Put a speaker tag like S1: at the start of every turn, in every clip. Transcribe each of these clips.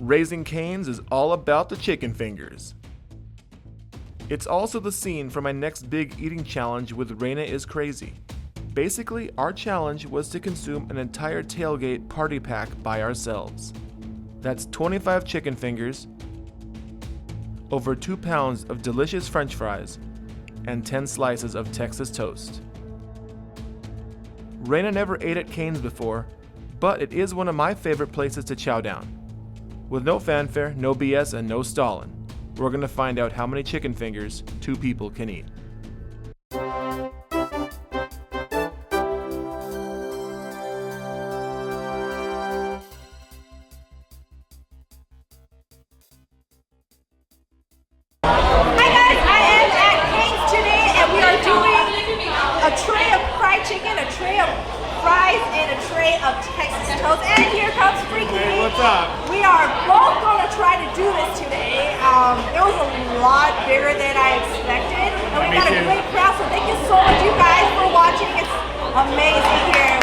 S1: Raising Cane's is all about the chicken fingers. It's also the scene for my next big eating challenge with Raina is Crazy. Basically, our challenge was to consume an entire Tailgate party pack by ourselves. That's 25 chicken fingers, over 2 pounds of delicious French fries, and 10 slices of Texas toast. Raina never ate at Cane's before, but it is one of my favorite places to chow down. With no fanfare, no BS, and no Stalin, we're gonna find out how many chicken fingers 2 people can eat.
S2: Of Texas toast, and here comes FreakEating.
S1: Hey, what's up?
S2: We are both going to try to do this today. It was a lot bigger than I expected, and we got a great crowd, so thank you so much, you guys, for watching. It's amazing here.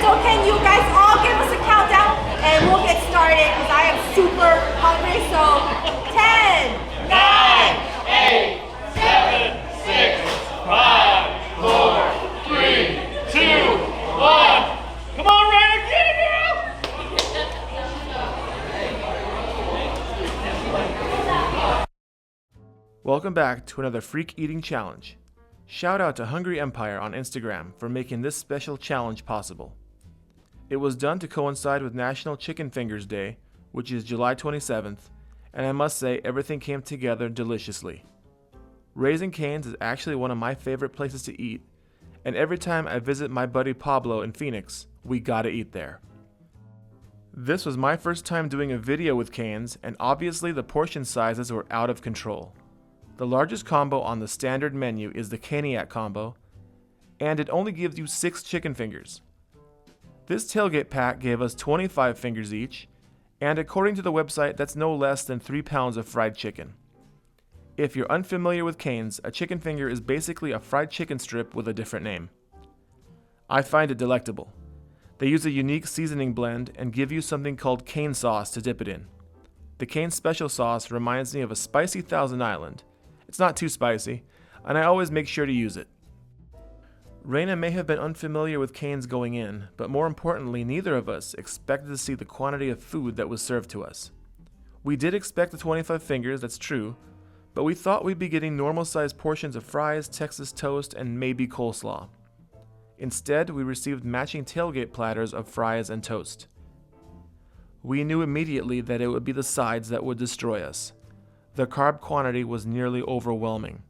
S2: So can you guys all give us a countdown, and we'll get started, because I am super hungry. So 10, 9, 8, 7, 6, 5, 4, 3, 2, 1. Come on, Raina, get it, girl!
S1: Welcome back to another Freak Eating Challenge. Shout out to Hungry Empire on Instagram for making this special challenge possible. It was done to coincide with National Chicken Fingers Day, which is July 27th, and I must say everything came together deliciously. Raising Cane's is actually one of my favorite places to eat, and every time I visit my buddy Pablo in Phoenix, we gotta eat there. This was my first time doing a video with Cane's, and obviously the portion sizes were out of control. The largest combo on the standard menu is the Caniac combo, and it only gives you 6 chicken fingers. This tailgate pack gave us 25 fingers each, and according to the website, that's no less than 3 pounds of fried chicken. If you're unfamiliar with Cane's, a chicken finger is basically a fried chicken strip with a different name. I find it delectable. They use a unique seasoning blend and give you something called cane sauce to dip it in. The Cane's special sauce reminds me of a spicy Thousand Island. It's not too spicy, and I always make sure to use it. Raina may have been unfamiliar with Cane's going in, but more importantly, neither of us expected to see the quantity of food that was served to us. We did expect the 25 fingers, that's true, but we thought we'd be getting normal-sized portions of fries, Texas toast, and maybe coleslaw. Instead, we received matching tailgate platters of fries and toast. We knew immediately that it would be the sides that would destroy us. The carb quantity was nearly overwhelming.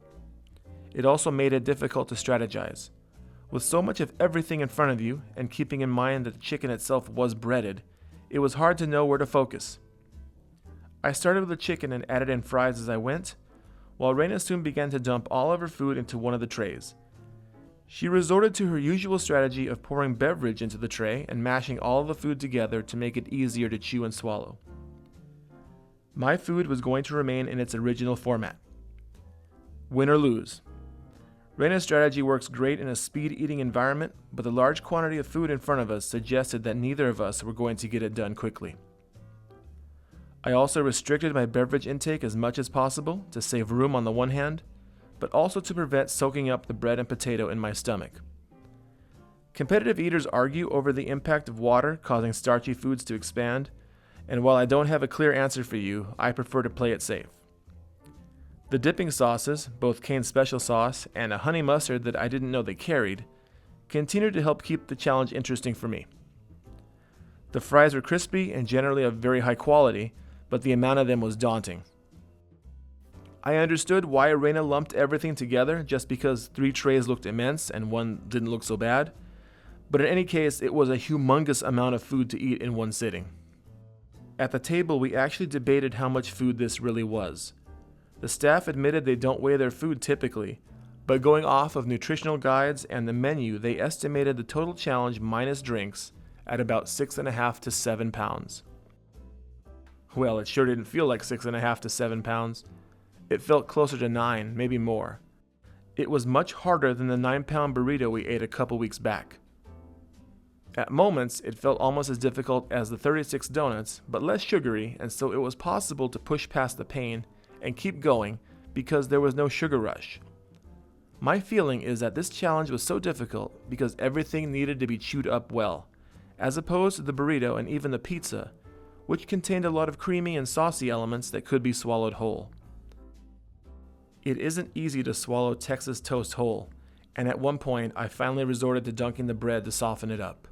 S1: It also made it difficult to strategize. With so much of everything in front of you, and keeping in mind that the chicken itself was breaded, it was hard to know where to focus. I started with the chicken and added in fries as I went, while Raina soon began to dump all of her food into one of the trays. She resorted to her usual strategy of pouring beverage into the tray and mashing all of the food together to make it easier to chew and swallow. My food was going to remain in its original format. Win or lose. Raina's strategy works great in a speed-eating environment, but the large quantity of food in front of us suggested that neither of us were going to get it done quickly. I also restricted my beverage intake as much as possible to save room on the one hand, but also to prevent soaking up the bread and potato in my stomach. Competitive eaters argue over the impact of water causing starchy foods to expand, and while I don't have a clear answer for you, I prefer to play it safe. The dipping sauces, both Cane's special sauce and a honey mustard that I didn't know they carried, continued to help keep the challenge interesting for me. The fries were crispy and generally of very high quality, but the amount of them was daunting. I understood why Raina lumped everything together just because 3 trays looked immense and one didn't look so bad, but in any case, it was a humongous amount of food to eat in one sitting. At the table, we actually debated how much food this really was. The staff admitted they don't weigh their food typically, but going off of nutritional guides and the menu, they estimated the total challenge minus drinks at about 6.5 to 7 pounds. Well, it sure didn't feel like 6.5 to 7 pounds. It felt closer to 9, maybe more. It was much harder than the 9-pound burrito we ate a couple weeks back. At moments, it felt almost as difficult as the 36 donuts, but less sugary, and so it was possible to push past the pain and keep going because there was no sugar rush. My feeling is that this challenge was so difficult because everything needed to be chewed up well, as opposed to the burrito and even the pizza, which contained a lot of creamy and saucy elements that could be swallowed whole. It isn't easy to swallow Texas toast whole, and at one point I finally resorted to dunking the bread to soften it up.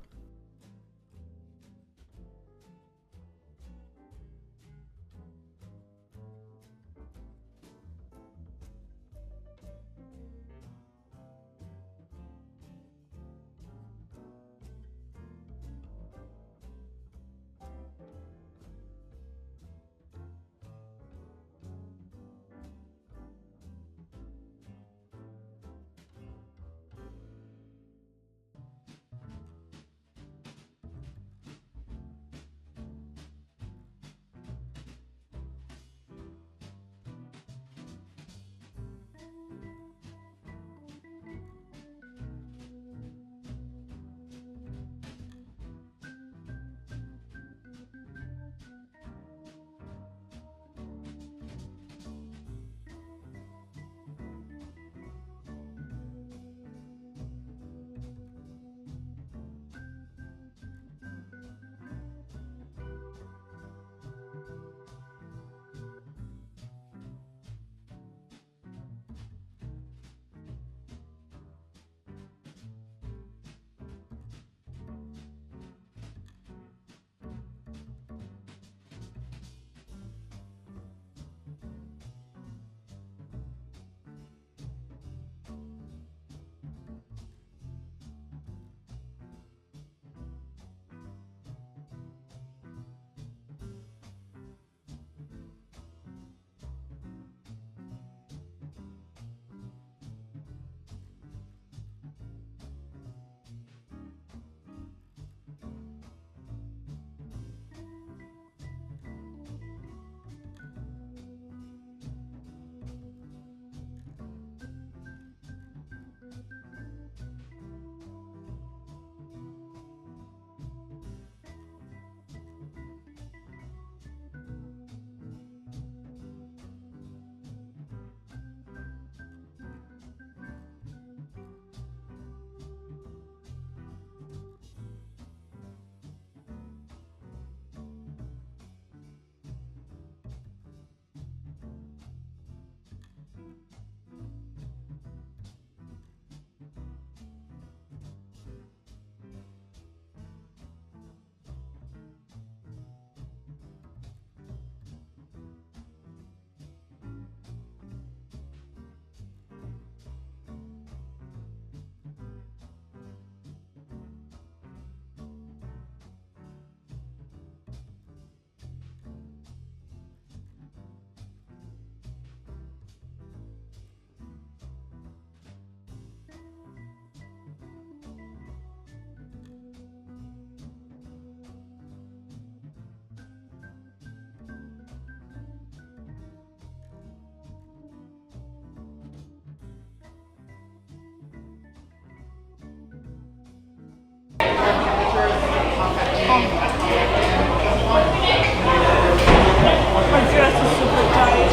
S2: My dress is super tight.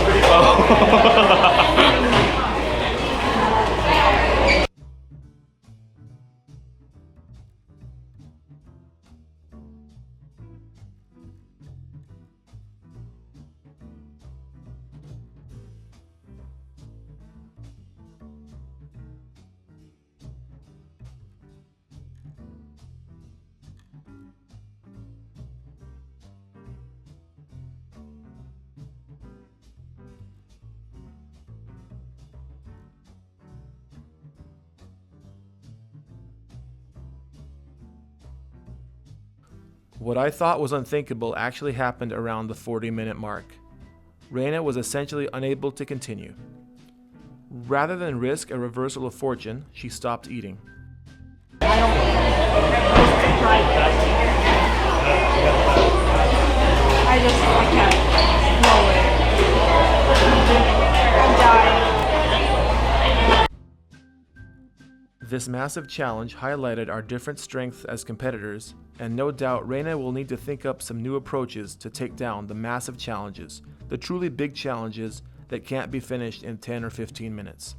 S1: What I thought was unthinkable actually happened around the 40-minute mark. Raina was essentially unable to continue. Rather than risk a reversal of fortune, she stopped eating.
S2: I can't. No way. I'm dying.
S1: This massive challenge highlighted our different strengths as competitors, and no doubt Raina will need to think up some new approaches to take down the massive challenges, the truly big challenges that can't be finished in 10 or 15 minutes.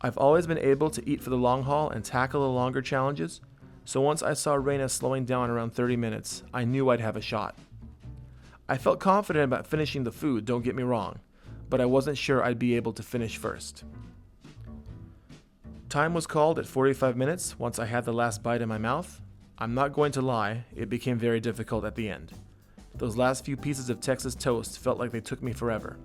S1: I've always been able to eat for the long haul and tackle the longer challenges, so once I saw Raina slowing down around 30 minutes, I knew I'd have a shot. I felt confident about finishing the food, don't get me wrong, but I wasn't sure I'd be able to finish first. Time was called at 45 minutes once I had the last bite in my mouth. I'm not going to lie, it became very difficult at the end. Those last few pieces of Texas toast felt like they took me forever.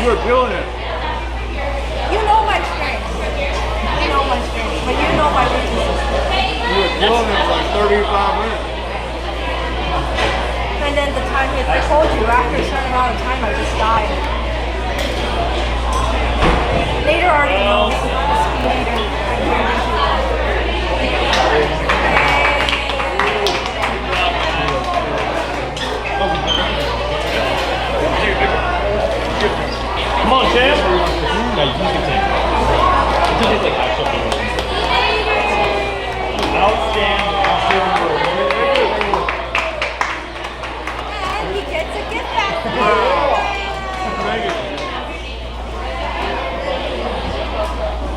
S3: You were doing it.
S2: You know my strengths. You know my strengths, but you know my weaknesses.
S3: You were doing it for like 35 minutes.
S2: And then the time hit, I told you, after a certain amount of time, I just died. Later already knows the speed eater I turned into.
S3: Come on, champ. No, you can take it. It's like actual outstanding.
S2: And he gets a gift basket.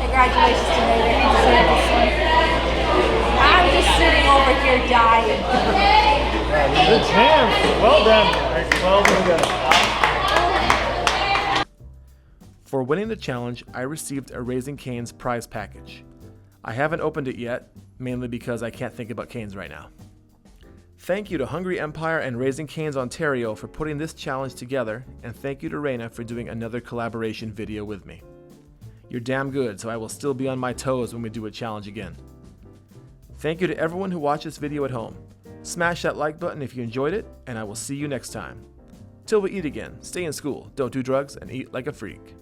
S2: Congratulations to Nader. He deserved this one. I'm just sitting over here dying.
S3: Good champ. Well done. Well done.
S1: For winning the challenge, I received a Raising Cane's prize package. I haven't opened it yet, mainly because I can't think about canes right now. Thank you to Hungry Empire and Raising Cane's Ontario for putting this challenge together, and thank you to Raina for doing another collaboration video with me. You're damn good, so I will still be on my toes when we do a challenge again. Thank you to everyone who watched this video at home. Smash that like button if you enjoyed it, and I will see you next time. Till we eat again, stay in school, don't do drugs, and eat like a freak.